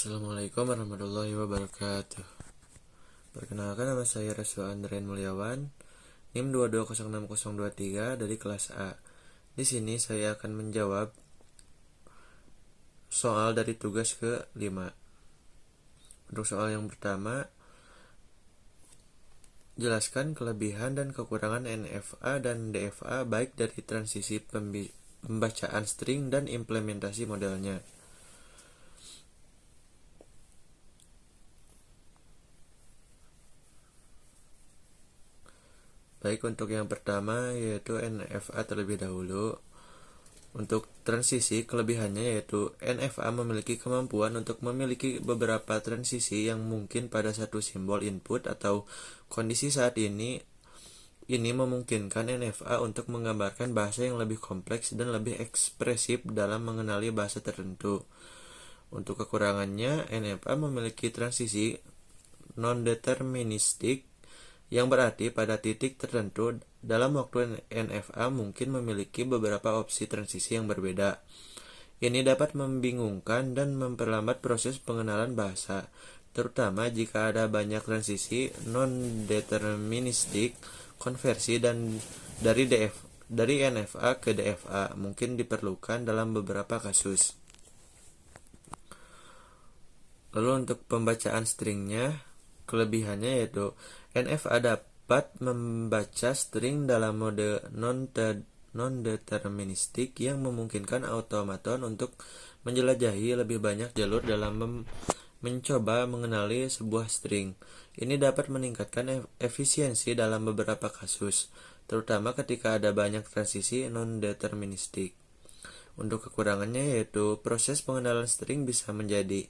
Assalamualaikum warahmatullahi wabarakatuh. Perkenalkan, nama saya Rasul Andrian Mulyawan, NIM 2206023 dari kelas A. Di sini saya akan menjawab soal dari tugas ke-5. Untuk soal yang pertama, jelaskan kelebihan dan kekurangan NFA dan DFA baik dari transisi pembacaan string dan implementasi modelnya. Baik, untuk yang pertama yaitu NFA terlebih dahulu. Untuk transisi, kelebihannya yaitu NFA memiliki kemampuan untuk memiliki beberapa transisi yang mungkin pada satu simbol input atau kondisi saat ini memungkinkan NFA untuk menggambarkan bahasa yang lebih kompleks dan lebih ekspresif dalam mengenali bahasa tertentu. Untuk kekurangannya, NFA memiliki transisi non-deterministik, yang berarti pada titik tertentu dalam waktu NFA mungkin memiliki beberapa opsi transisi yang berbeda. Ini dapat membingungkan dan memperlambat proses pengenalan bahasa, terutama jika ada banyak transisi non-deterministik. Konversi dari NFA ke DFA mungkin diperlukan dalam beberapa kasus. Lalu untuk pembacaan stringnya, kelebihannya yaitu NFA dapat membaca string dalam mode non-deterministik yang memungkinkan automaton untuk menjelajahi lebih banyak jalur dalam mencoba mengenali sebuah string. Ini dapat meningkatkan efisiensi dalam beberapa kasus, terutama ketika ada banyak transisi non-deterministik. Untuk kekurangannya yaitu proses pengenalan string bisa menjadi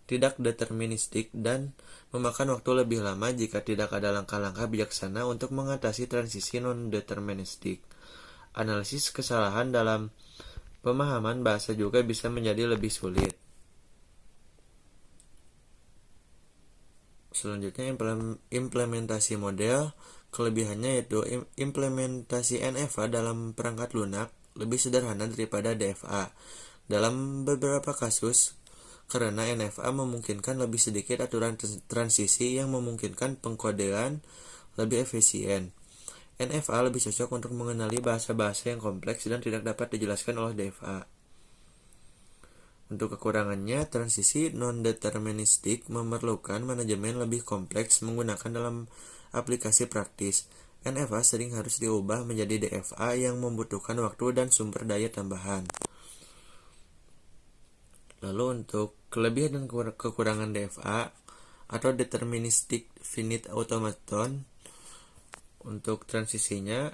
tidak deterministik dan memakan waktu lebih lama jika tidak ada langkah-langkah bijaksana untuk mengatasi transisi non-deterministik. Analisis kesalahan dalam pemahaman bahasa juga bisa menjadi lebih sulit. Selanjutnya, implementasi model. Kelebihannya yaitu implementasi NFA dalam perangkat lunak lebih sederhana daripada DFA dalam beberapa kasus, karena NFA memungkinkan lebih sedikit aturan transisi yang memungkinkan pengkodean lebih efisien. NFA lebih cocok untuk mengenali bahasa-bahasa yang kompleks dan tidak dapat dijelaskan oleh DFA. Untuk kekurangannya, transisi non-deterministik memerlukan manajemen lebih kompleks menggunakan dalam aplikasi praktis. NFA sering harus diubah menjadi DFA yang membutuhkan waktu dan sumber daya tambahan. Lalu untuk kelebihan dan kekurangan DFA atau Deterministic Finite Automaton, untuk transisinya,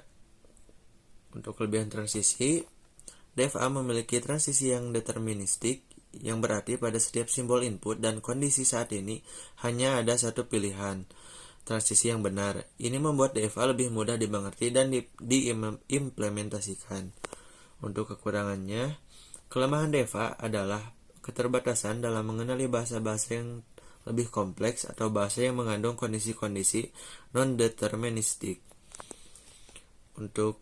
untuk kelebihan transisi, DFA memiliki transisi yang deterministik, yang berarti pada setiap simbol input dan kondisi saat ini hanya ada satu pilihan transisi yang benar. Ini membuat DFA lebih mudah dimengerti dan diimplementasikan. Untuk kekurangannya, kelemahan DFA adalah keterbatasan dalam mengenali bahasa-bahasa yang lebih kompleks atau bahasa yang mengandung kondisi-kondisi non-deterministik. Untuk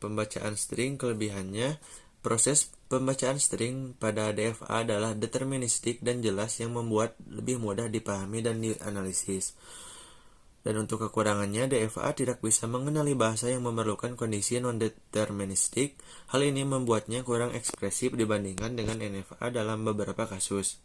pembacaan string, kelebihannya, proses pembacaan string pada DFA adalah deterministik dan jelas yang membuat lebih mudah dipahami dan dianalisis. Dan untuk kekurangannya, DFA tidak bisa mengenali bahasa yang memerlukan kondisi non-deterministik. Hal ini membuatnya kurang ekspresif dibandingkan dengan NFA dalam beberapa kasus.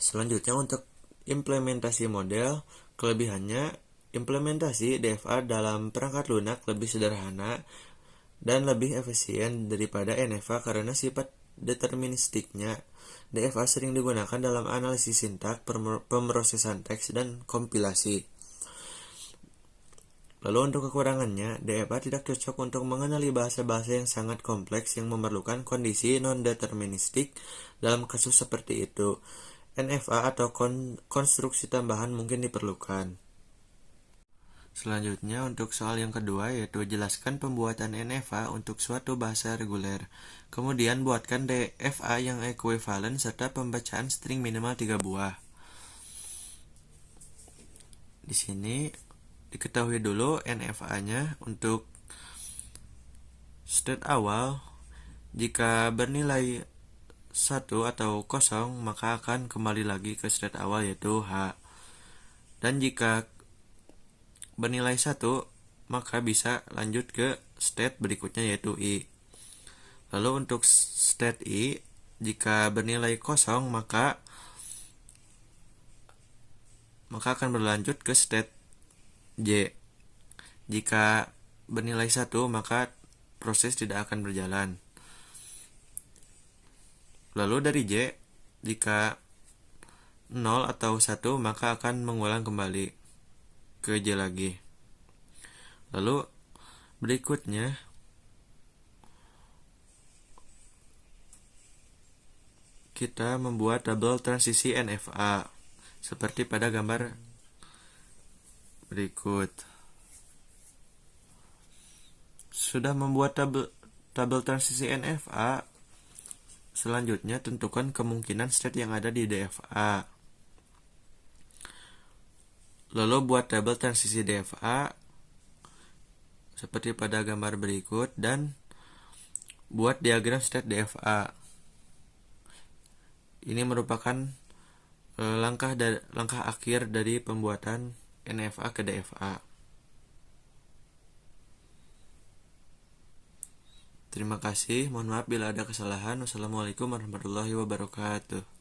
Selanjutnya, untuk implementasi model, kelebihannya, implementasi DFA dalam perangkat lunak lebih sederhana dan lebih efisien daripada NFA karena sifat deterministiknya. DFA sering digunakan dalam analisis sintak, pemrosesan teks, dan kompilasi. Lalu untuk kekurangannya, DFA tidak cocok untuk mengenali bahasa-bahasa yang sangat kompleks yang memerlukan kondisi non-deterministik. Dalam kasus seperti itu, NFA atau konstruksi tambahan mungkin diperlukan. Selanjutnya, untuk soal yang kedua yaitu jelaskan pembuatan NFA untuk suatu bahasa reguler. Kemudian buatkan DFA yang ekuivalen serta pembacaan string minimal 3 buah. Di sini diketahui dulu NFA-nya. Untuk state awal, jika bernilai 1 atau kosong, maka akan kembali lagi ke state awal yaitu H. Dan jika bernilai 1, maka bisa lanjut ke state berikutnya yaitu I. Lalu untuk state I, jika bernilai kosong, maka akan berlanjut ke state J. Jika bernilai 1, maka proses tidak akan berjalan. Lalu dari J, jika 0 atau 1, maka akan mengulang kembali ke J lagi. Lalu berikutnya kita membuat double transisi NFA seperti pada gambar berikut. Sudah membuat double transisi NFA, selanjutnya tentukan kemungkinan state yang ada di DFA. Lalu buat double transisi DFA seperti pada gambar berikut dan buat diagram state DFA. Ini merupakan langkah akhir dari pembuatan NFA ke DFA. Terima kasih, mohon maaf bila ada kesalahan. Wassalamualaikum warahmatullahi wabarakatuh.